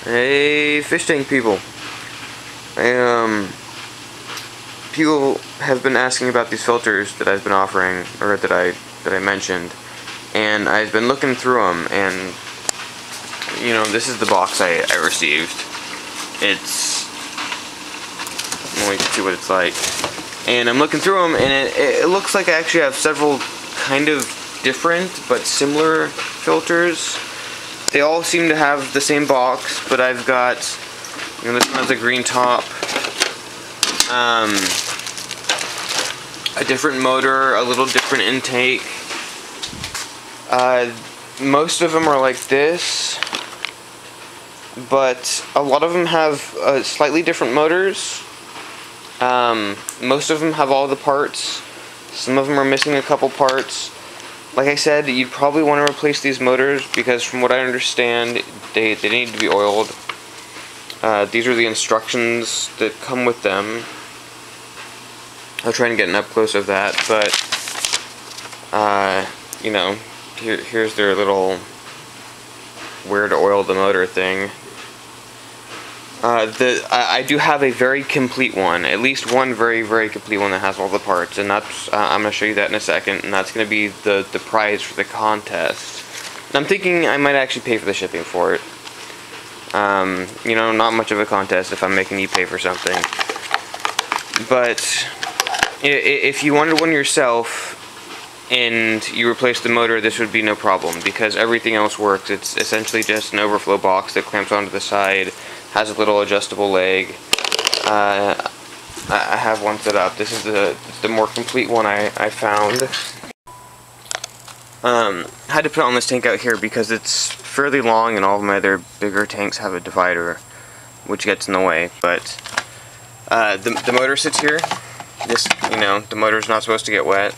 Hey, fish tank people. People have been asking about these filters that I've been offering, or that I mentioned, and I've been looking through them, and you know, this is the box I received. It's, well, you can see what it's like, and I'm looking through them, and it looks like I actually have several kind of different but similar filters. They all seem to have the same box, but I've got, you know, this one has a green top, a different motor, a little different intake. Most of them are like this, but a lot of them have slightly different motors. Most of them have all the parts. Some of them are missing a couple parts. Like I said, you'd probably want to replace these motors because from what I understand, they need to be oiled. These are the instructions that come with them. I'll try and get an up close of that, but you know, here's their little where to oil the motor thing. I do have a very complete one, at least one very complete one that has all the parts, and that's I'm going to show you that in a second, and that's going to be the prize for the contest. And I'm thinking I might actually pay for the shipping for it. You know, not much of a contest if I'm making you pay for something. But if you wanted one yourself and you replace the motor, this would be no problem because everything else works. It's essentially just an overflow box that clamps onto the side, has a little adjustable leg. I have one set up. This is the more complete one I found. I had to put it on this tank out here because it's fairly long and all of my other bigger tanks have a divider, which gets in the way. But the motor sits here. This, you know, the motor's not supposed to get wet.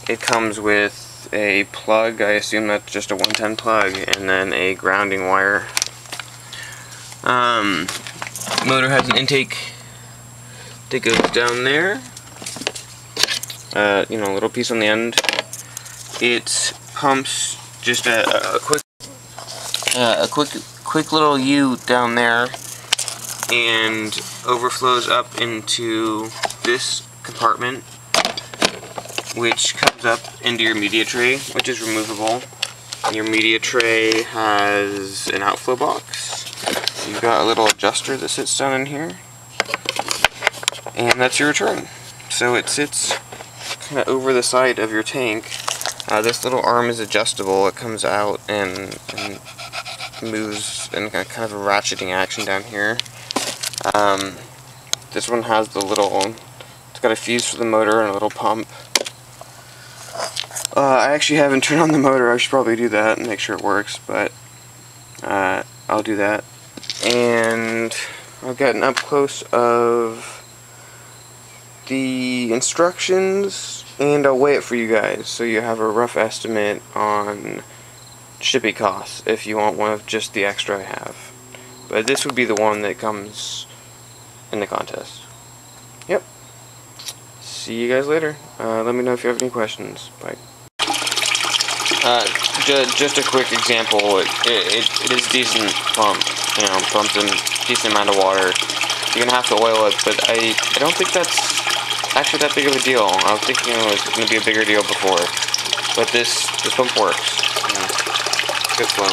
It comes with a plug. I assume that's just a 110 plug, and then a grounding wire. Motor has an intake that goes down there. You know, a little piece on the end. It pumps just a quick little U down there, and overflows up into this compartment, which comes up into your media tray, which is removable. Your media tray has an outflow box. You've got a little adjuster that sits down in here, and that's your return. So it sits kind of over the side of your tank. This little arm is adjustable. It comes out and moves in kind of a ratcheting action down here. This one has the little, it's got a fuse for the motor and a little pump. I actually haven't turned on the motor. I should probably do that and make sure it works, but I'll do that. And I've got an up close of the instructions, and I'll weigh it for you guys so you have a rough estimate on shipping costs if you want one of just the extra I have. But this would be the one that comes in the contest. Yep. See you guys later. Let me know if you have any questions. Bye. Just a quick example. It is decent pump. You know, pumps in a decent amount of water. You're gonna have to oil it, but I don't think that's actually that big of a deal. I was thinking it was gonna be a bigger deal before, but this pump works. You know, good flow.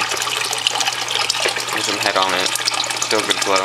There's some head on it. Still good flow.